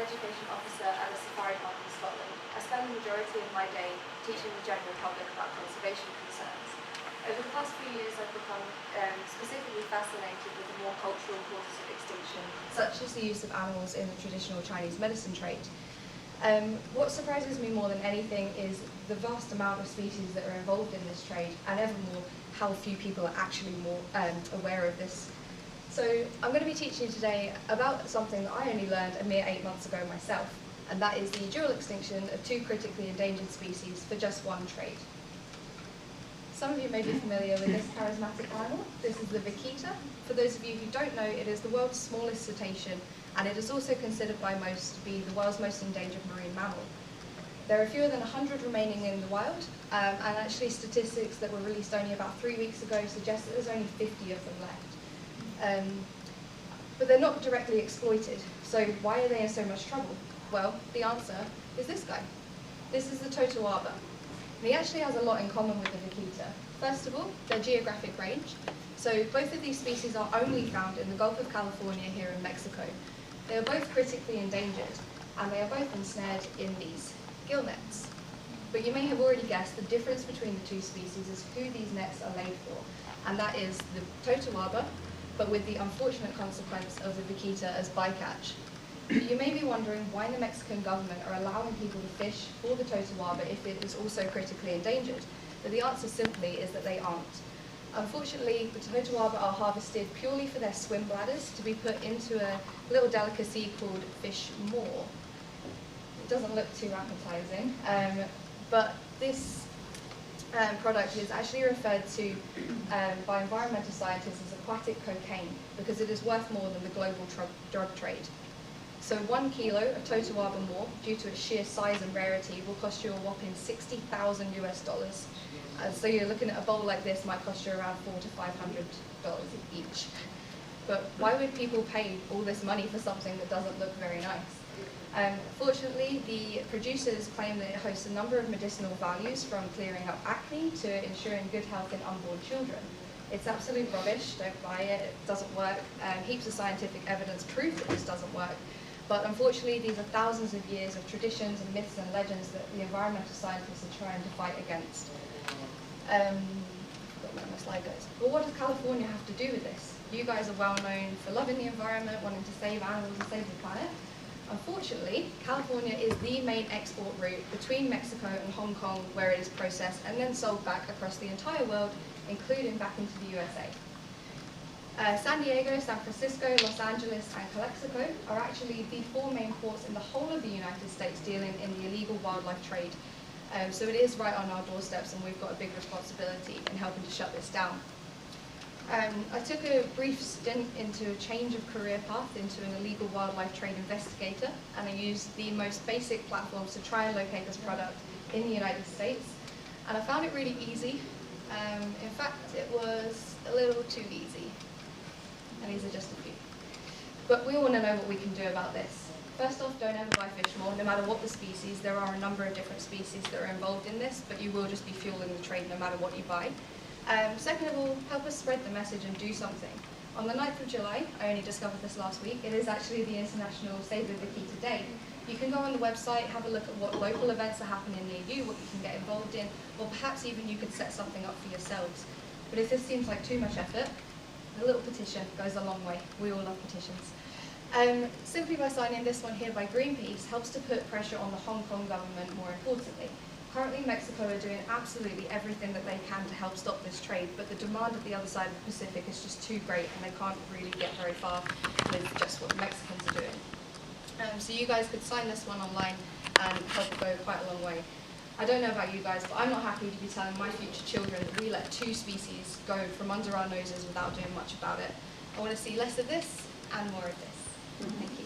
Education Officer at a safari park in Scotland. I spend the majority of my day teaching the general public about conservation concerns. Over the past few years, I've become specifically fascinated with the more cultural causes of extinction, such as the use of animals in the traditional Chinese medicine trade. What surprises me more than anything is the vast amount of species that are involved in this trade, and ever more, how few people are actually more aware of this. So I'm going to be teaching you today about something that I only learned a mere 8 months ago myself, and that is the dual extinction of 2 critically endangered species for just one trade. Some of you may be familiar with this charismatic animal. This is the vaquita. For those of you who don't know, it is the world's smallest cetacean, and it is also considered by most to be the world's most endangered marine mammal. There are fewer than 100 remaining in the wild, and actually statistics that were released only about 3 weeks ago suggest that there's only 50 of them left. But they're not directly exploited, so why are they in so much trouble? Well, the answer is this guy. This is the totoaba. And he actually has a lot in common with the vaquita. First of all, their geographic range. So both of these species are only found in the Gulf of California here in Mexico. They are both critically endangered, and they are both ensnared in these gill nets. But you may have already guessed the difference between the 2 species is who these nets are laid for, and that is the totoaba, but with the unfortunate consequence of the vaquita as bycatch. You may be wondering why the Mexican government are allowing people to fish for the totoaba if it is also critically endangered, but the answer simply is that they aren't. Unfortunately, the totoaba are harvested purely for their swim bladders to be put into a little delicacy called fish maw. It doesn't look too appetizing, but this product is actually referred to by environmental scientists as aquatic cocaine because it is worth more than the global drug trade. So 1 kilo of totoaba maw, due to its sheer size and rarity, will cost you a whopping $60,000 US. So you're looking at a bowl like this might cost you around $400 to $500 each. But why would people pay all this money for something that doesn't look very nice? Fortunately, the producers claim that it hosts a number of medicinal values, from clearing up acne to ensuring good health in unborn children. It's absolute rubbish, don't buy it, it doesn't work. Heaps of scientific evidence proof that this doesn't work. But unfortunately, these are thousands of years of traditions and myths and legends that the environmental scientists are trying to fight against. I forgot where my slide goes. But what does California have to do with this? You guys are well known for loving the environment, wanting to save animals and save the planet. Unfortunately, California is the main export route between Mexico and Hong Kong, where it is processed and then sold back across the entire world, including back into the USA. San Diego, San Francisco, Los Angeles, and Calexico are actually the 4 main ports in the whole of the United States dealing in the illegal wildlife trade. So it is right on our doorsteps, and we've got a big responsibility in helping to shut this down. I took a brief stint into a change of career path into an illegal wildlife trade investigator, and I used the most basic platforms to try and locate this product in the United States. And I found it really easy. In fact, it was a little too easy. And these are just a few. But we all want to know what we can do about this. First off, don't ever buy fish maw, no matter what the species. There are a number of different species that are involved in this, but you will just be fueling the trade no matter what you buy. Second of all, help us spread the message and do something. On the 9th of July, I only discovered this last week, it is actually the International Save the Vaquita Day. You can go on the website, have a look at what local events are happening near you, what you can get involved in, or perhaps even you could set something up for yourselves. But if this seems like too much effort, a little petition goes a long way. We all love petitions. Simply by signing this one here by Greenpeace helps to put pressure on the Hong Kong government more importantly. Currently, Mexico are doing absolutely everything that they can to help stop this trade, but the demand at the other side of the Pacific is just too great, and they can't really get very far with just what the Mexicans are doing. So you guys could sign this one online and help go quite a long way. I don't know about you guys, but I'm not happy to be telling my future children that we let 2 species go from under our noses without doing much about it. I want to see less of this and more of this. Thank you.